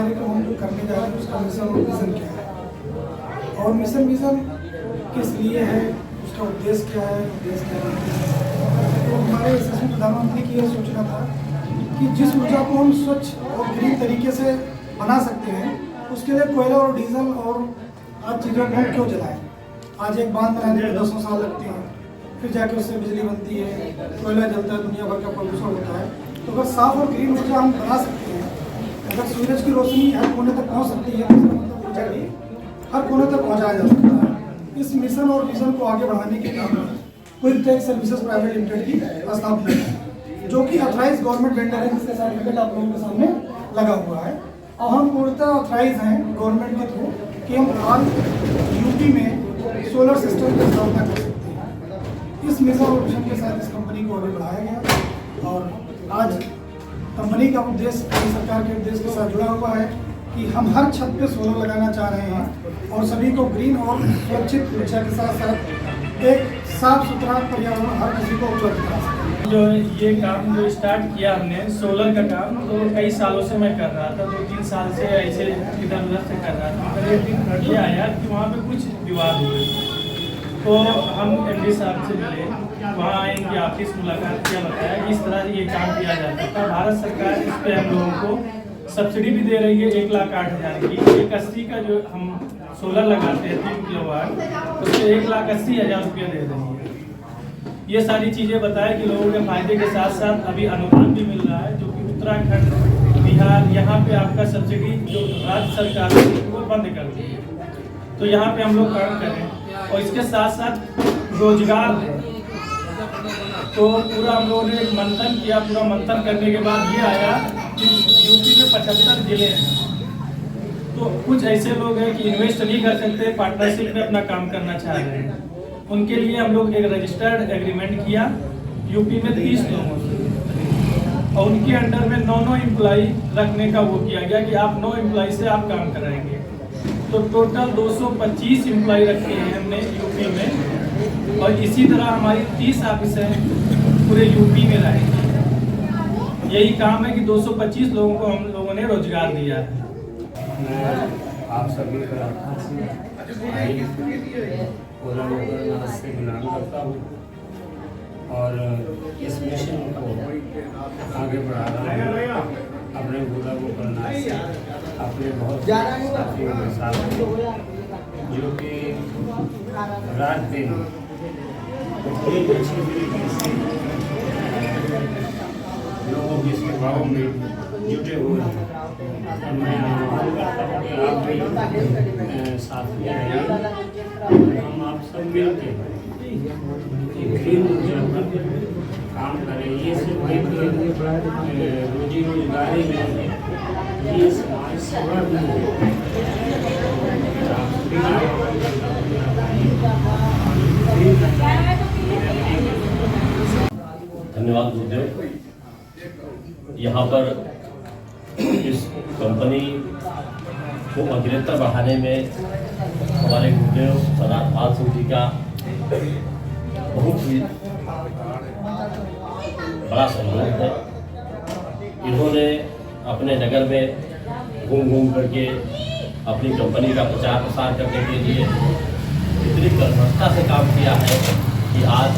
कार्यक्रम हम जो करने जा रहे हैं उसका मिशन और विज़न क्या है और मिशन विज़न किस लिए है, उसका उद्देश्य क्या है, उद्देश्य क्या है। तो हमारे यशस्वी प्रधानमंत्री की यह सूचना था कि जिस ऊर्जा को हम स्वच्छ और ग्रीन तरीके से बना सकते हैं उसके लिए कोयला और डीजल और आज चीज़ों को हम क्यों जलाएं। आज एक बांध बनाने में 200 साल लगते हैं, फिर जाके उससे बिजली बनती है, कोयला जलता है, दुनिया भर का प्रदूषण होता है। तो अगर साफ और ग्रीन ऊर्जा हम बना सकते हैं, अगर सूरज की रोशनी हर कोने तक पहुंच सकती है तो इसका मतलब ऊर्जा भी हर कोने तक पहुंचाया जा सकता है। इस मिशन और विजन को आगे बढ़ाने के लिए क्विक सर्विसेज प्राइवेट लिमिटेड की स्थापना है, जो कि ऑथराइज गवर्नमेंट वेंडर है, जिसका सर्टिफिकेट आप लोगों के सामने लगा हुआ है। और हम पूर्णतः ऑथराइज हैं गवर्नमेंट के थ्रू कि हम हाल यूपी में सोलर सिस्टम की स्थापना कर सकते हैं। इस मिशन और विजन के साथ इस कंपनी को आगे बढ़ाया गया और आज कंपनी का उद्देश्य सरकार के उद्देश्य के साथ जुड़ा हुआ है कि हम हर छत पे सोलर लगाना चाह रहे हैं और सभी को ग्रीन और सुरक्षित ऊर्जा के साथ साथ एक साफ सुथरा पर्यावरण हर किसी को उपलब्ध करा सकें। जो ये काम जो स्टार्ट किया हमने सोलर का काम, तो कई सालों से मैं कर रहा था, 2-3 साल से ऐसे इधर उधर से कर रहा था। फिर एक दिन ये आया कि वहाँ पे कुछ विवाद हुए, तो हम एमडी साहब से मिले, वहाँ आए, इनके ऑफिस मुलाकात किया, बताया कि इस तरह ये काम किया जा सकता है। भारत सरकार इस पर हम लोगों को सब्सिडी भी दे रही है 1,08,000 की। 180 का जो हम सोलर लगाते हैं 3 किलोवाट, उससे 1,80,000 रुपया दे रही है। ये सारी चीज़ें बताएं कि लोगों के फायदे के साथ साथ अभी अनुदान भी मिल रहा है, जो कि उत्तराखंड, बिहार, यहाँ पे आपका सब्सिडी जो राज्य सरकार है वो बंद कर दी है। तो यहाँ पे हम लोग काम करें और इसके साथ साथ रोजगार दें। तो पूरा हम लोगों ने मंथन किया, पूरा मंथन करने के बाद ये आया कि यूपी में 75 जिले हैं, तो कुछ ऐसे लोग हैं कि इन्वेस्ट नहीं कर सकते, पार्टनरशिप में अपना काम करना चाह रहे हैं। उनके लिए हम लोग एक रजिस्टर्ड एग्रीमेंट किया यूपी में 30 लोगों से, और उनके अंडर में 9 एम्प्लॉई रखने का वो किया गया कि आप 9 एम्प्लॉई से आप काम कराएंगे। तो टोटल 225 एम्प्लॉई रखे हैं हमने यूपी में, और इसी तरह हमारी 30 ऑफिस हैं पूरे यूपी में रहेंगी। यही काम है कि 225 लोगों को हम लोगों ने रोजगार दिया है। आप सभी का से बिलोंग करता हूँ और इस मिशन को आगे बढ़ा रहा हूँ। अपने गुदा को करना है, अपने बहुत साथियों के साथ जो कि रात दिन एक अच्छी तरीके से लोगों की सेवाओं में जुटे हुए हैं। मैं आह्वान करता हूँ कि आप भी साथ में रहिए, हम आप सब मिलकर ग्रीन ऊर्जा पर काम करें। ये सिर्फ एक रोजी रोजगारी नहीं है, ये समाज सेवा भी है। धन्यवाद गुरुदेव। यहाँ पर इस कंपनी को अग्रता बढ़ाने में हमारे गुरुदेव सरदार पाल सिंह जी का बहुत ही बड़ा सहयोग है। इन्होंने अपने नगर में घूम घूम करके अपनी कंपनी का प्रचार प्रसार करने के लिए इतनी कर्मठता से काम किया है कि आज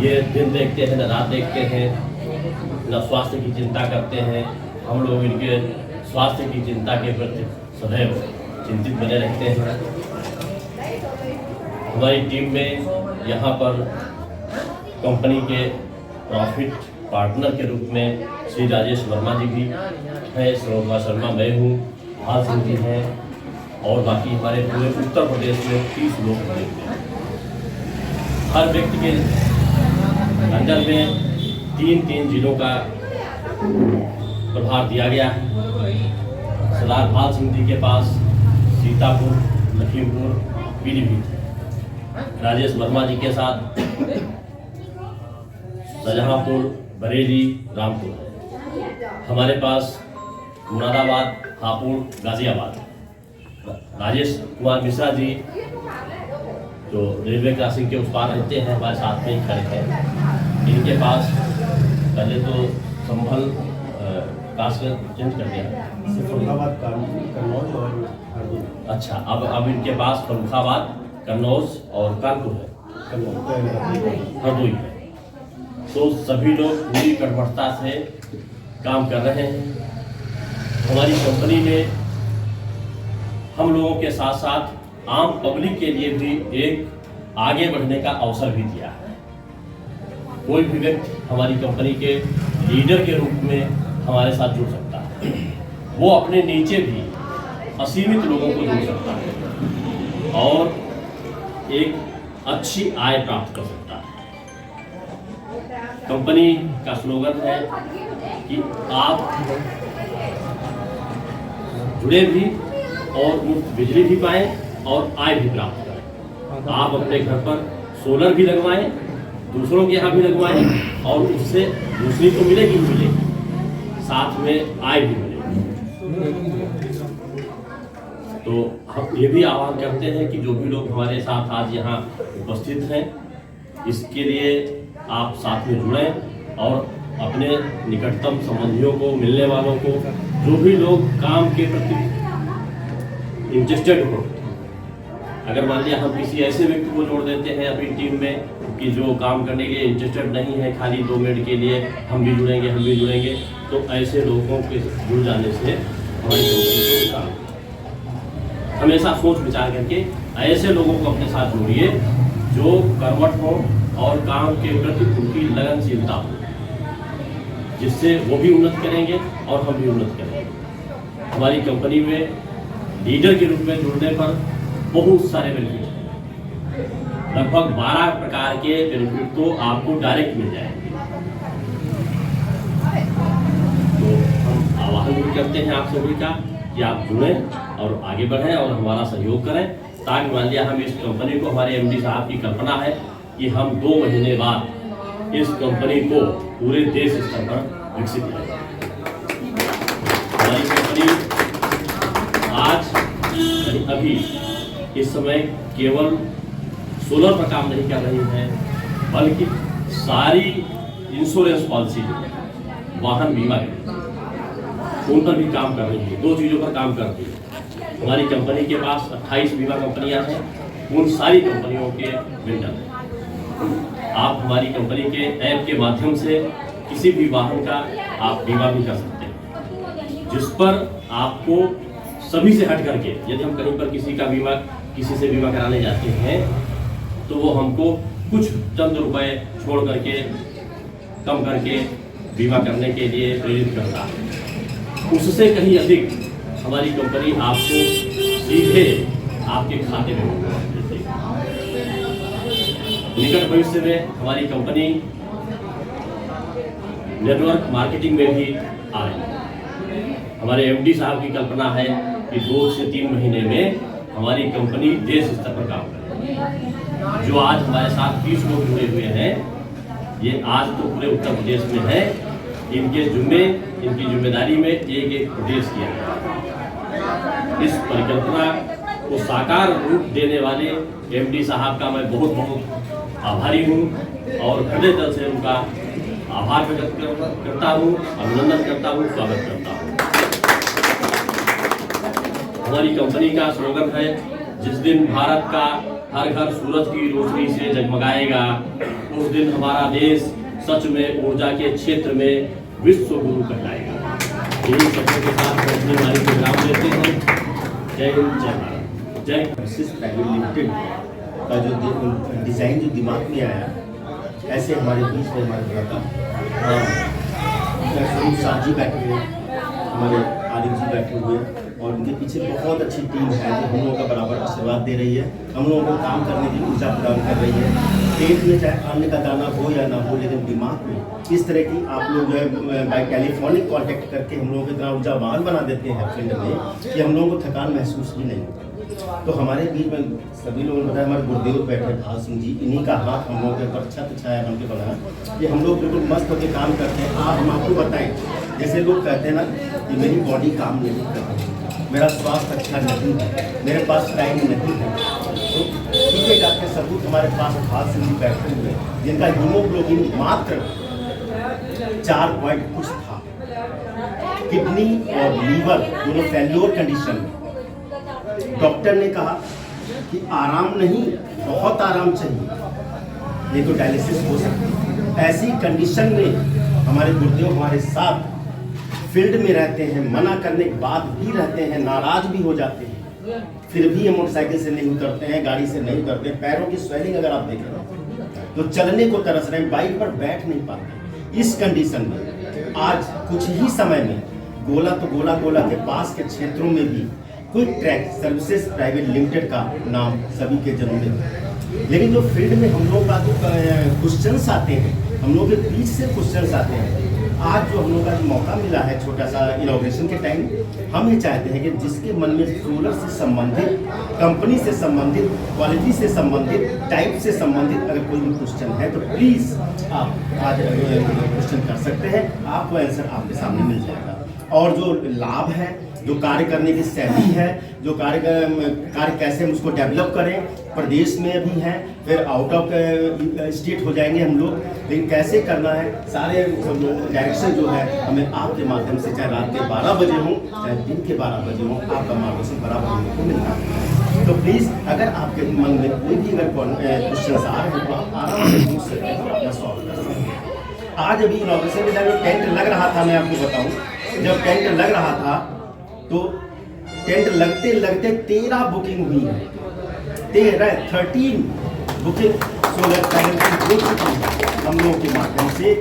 ये दिन देखते हैं न रात देखते हैं, न स्वास्थ्य की चिंता करते हैं। हम लोग इनके स्वास्थ्य की चिंता के प्रति सदैव चिंतित बने रहते हैं। हमारी टीम में यहाँ पर कंपनी के प्रॉफिट पार्टनर के रूप में श्री राजेश वर्मा जी भी हैं, श्रोमा शर्मा मैं हूँ, भाल सिंह जी हैं, और बाकी हमारे पूरे उत्तर प्रदेश में 30 लोग हैं। हर व्यक्ति के अंदर में 3 जिलों का प्रभार दिया गया है। सरदार भाल सिंह जी के पास सीतापुर, लखीमपुर, पीलीभीत, राजेश वर्मा जी के साथ शाहजहांपुर, बरेली, रामपुर, हमारे पास मुरादाबाद, हापुड़, गाजियाबाद। राजेश कुमार मिश्रा जी जो रेलवे क्रॉसिंग के उस पार रहते हैं, हमारे साथ में ही खड़े हैं। इनके पास पहले तो संभल कास्ट चेंज कर दिया? फरुखाबाद, कन्नौज और हरदोई। अच्छा, अब इनके पास फरुखाबाद, कन्नौज और कानपुर है, हरदोई है। तो सभी लोग पूरी कर्मठता से काम कर रहे हैं। हमारी कंपनी ने हम लोगों के साथ साथ आम पब्लिक के लिए भी एक आगे बढ़ने का अवसर भी दिया है। कोई भी व्यक्ति हमारी कंपनी के लीडर के रूप में हमारे साथ जुड़ सकता है। वो अपने नीचे भी असीमित लोगों को जोड़ सकता है और एक अच्छी आय प्राप्त कर सकता है। कंपनी का स्लोगन है कि आप जुड़े भी और मुफ्त बिजली भी पाएं और आय भी प्राप्त करें। आप अपने घर पर सोलर भी लगवाएं, दूसरों के यहाँ भी लगवाएं और उससे दूसरी को मिलेगी, साथ में आय भी मिलेगी। तो हम ये भी आह्वान करते हैं कि जो भी लोग हमारे साथ आज यहाँ उपस्थित हैं, इसके लिए आप साथ में जुड़ें और अपने निकटतम संबंधियों को, मिलने वालों को, जो भी लोग काम के प्रति इंटरेस्टेड हो, अगर मान लिया हम किसी ऐसे व्यक्ति को जोड़ देते हैं अपनी टीम में कि जो काम करने के लिए इंटरेस्टेड नहीं है, खाली 2 मिनट के लिए हम भी जुड़ेंगे, तो ऐसे लोगों के जुड़ जाने से हमारी कंपनी को नुकसान। हमेशा सोच विचार करके ऐसे लोगों को अपने साथ जोड़िए जो कर्मठ हो और काम के प्रति उनकी लगनशीलता हो, जिससे वो भी उन्नत करेंगे और हम भी उन्नत करेंगे। हमारी कंपनी में लीडर के रूप में जुड़ने पर बहुत सारे बेनिफिट हैं। लगभग 12 प्रकार के बेनिफिट तो आपको डायरेक्ट मिल जाएंगे। तो हम आह्वान भी करते हैं आप सभी का कि आप जुड़ें और आगे बढ़ें और हमारा सहयोग करें, ताकि मान लिया हम इस कंपनी को, हमारे एमडी साहब की कल्पना है कि हम 2 महीने बाद इस कंपनी को पूरे देश स्तर पर विकसित करें। हमारी कंपनी आज अभी इस समय केवल सोलर पर काम नहीं कर रही है, बल्कि सारी इंश्योरेंस पॉलिसी, वाहन बीमा, उन पर भी काम कर रही है। 2 चीज़ों पर काम कर रही है। हमारी कंपनी के पास 28 बीमा कंपनियां हैं, उन सारी कंपनियों के बिल्डर हैं। आप हमारी कंपनी के ऐप के माध्यम से किसी भी वाहन का आप बीमा भी कर सकते हैं, जिस पर आपको सभी से हट करके, यदि हम कहीं पर किसी से बीमा कराने जाते हैं तो वो हमको कुछ चंद रुपए छोड़ करके, कम करके बीमा करने के लिए प्रेरित करता है। उससे कहीं अधिक हमारी कंपनी आपको सीधे आपके खाते में देती है। निकट भविष्य में हमारी कंपनी नेटवर्क मार्केटिंग में भी आ रही है। हमारे एमडी साहब की कल्पना है कि 2 से 3 महीने में हमारी कंपनी देश स्तर पर काम करेगी। जो आज हमारे साथ 30 लोग जुड़े हुए हैं, ये आज तो पूरे उत्तर प्रदेश में है। इनकी जिम्मेदारी में एक प्रदेश किया गया। इस परिकल्पना को साकार रूप देने वाले एमडी साहब का मैं बहुत बहुत आभारी हूँ और हृदय दिल से उनका आभार व्यक्त करता हूँ, अभिनंदन करता हूँ, स्वागत करता हूँ। हमारी कंपनी का स्लोगन है, जिस दिन भारत का हर घर सूरज की रोशनी से जगमगाएगा, उस दिन हमारा देश सच में ऊर्जा के क्षेत्र में विश्व गुरु कहलाएगा। यही शब्दों के साथ अपनी हमारी प्रोग्राम लेते हैं। जय हिंद, जय भारत, जय। प्राइवेट लिमिटेड का जो डिज़ाइन जो दिमाग में आया, ऐसे हमारे बीच में हमारे भ्राता स्वरूप साह जी बैठे हुए, हमारे आरिफ जी बैठे हुए, और उनके पीछे बहुत अच्छी टीम है जो हम लोगों का बराबर आशीर्वाद दे रही है, हम लोगों को काम करने की ऊर्जा प्रदान कर रही है। पेट में चाहे अन्न का दाना हो या ना हो, लेकिन दिमाग में इस तरह की आप लोग जो है बाय टेलीफोनिक कॉन्टेक्ट करके हम लोगों को इतना ऊर्जावान बना देते हैं फील्ड में कि हम लोगों को थकान महसूस भी नहीं होता। तो हमारे बीच में सभी लोगों ने बताया, हमारे गुरुदेव बैठे भाल सिंह जी, इन्हीं का हाथ हम लोगों के ऊपर छत छाया बन के बना कि हम लोग बिल्कुल मस्त होकर काम करते हैं। आप हम आपको बताएं, जैसे लोग कहते हैं ना कि मेरी बॉडी काम नहीं करती, मेरा स्वास्थ्य अच्छा नहीं है, मेरे पास टाइम नहीं है, तो ठीक है जाके सबूत हमारे पास भाल सिंह जी बैठे हुए, जिनका हीमोग्लोबिन मात्र 4 पॉइंट कुछ था। किडनी और लीवर दोनों फेल्योर कंडीशन में। डॉक्टर ने कहा कि आराम नहीं, बहुत आराम चाहिए, नहीं तो डायलिसिस हो सकती है। ऐसी कंडीशन में हमारे गुरुदेव हमारे साथ फील्ड में रहते हैं, मना करने के बाद भी रहते हैं, नाराज भी हो जाते हैं, फिर भी ये मोटरसाइकिल से नहीं उतरते हैं, गाड़ी से नहीं उतरते हैं। पैरों की स्वेलिंग अगर आप देखें तो चलने को तरस रहे हैं, बाइक पर बैठ नहीं पाते। इस कंडीशन में आज कुछ ही समय में गोला के पास के क्षेत्रों में भी quick track services private limited का नाम सभी के जन्म में। लेकिन जो फील्ड में हम लोग का जो क्वेश्चंस आते हैं, हम लोग के बीच से क्वेश्चंस आते हैं, आज जो हम लोग का जो मौका मिला है छोटा सा इनॉग्रेशन के टाइम, हम ये चाहते हैं कि जिसके मन में सोलर से संबंधित, कंपनी से संबंधित, क्वालिटी से संबंधित, टाइप से संबंधित अगर कोई भी क्वेश्चन है तो प्लीज़ आप आज क्वेश्चन कर सकते हैं, आपको आंसर आपके सामने मिल जाएगा। और जो लाभ है, जो कार्य करने की शैली है, जो कार्य कैसे हम उसको डेवलप करें, प्रदेश में भी है, फिर आउट ऑफ स्टेट हो जाएंगे हम लोग, लेकिन कैसे करना है सारे डायरेक्शन जो है हमें आपके माध्यम से, चाहे रात के 12 बजे हो चाहे दिन के 12 बजे हो, आपका मार्गदर्शन बराबर हमको को मिलता है। तो प्लीज़ अगर आपके मन में कोई भी अगर क्वेश्चन आ रहे हैं तो आप आराम से पूछ सकते हैं, अपना सॉल्व कर सकते हैं। आज अभी इनॉग्रेशन में जब टेंट लग रहा था, मैं आपको बताऊँ, जब टेंट लग रहा था तो टेंट लगते लगते 13 बुकिंग हुई है, 13 बुकिंग सोलर पैनल की हो चुकी है हम लोगों के माध्यम से।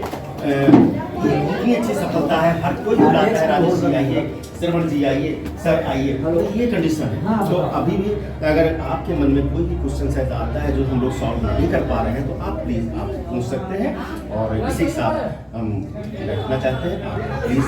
इतनी अच्छी सफलता है, हर कोई बुलाता है, राजेश जी आइए, श्रवण जी आइए, सर आइए, तो ये कंडीशन है। तो अभी भी अगर आपके मन में कोई भी क्वेश्चन ऐसा आता है जो हम लोग सॉल्व नहीं कर पा रहे हैं तो आप प्लीज़ आप पूछ सकते हैं, और इसी के साथ हम रखना चाहते हैं, आप प्लीज़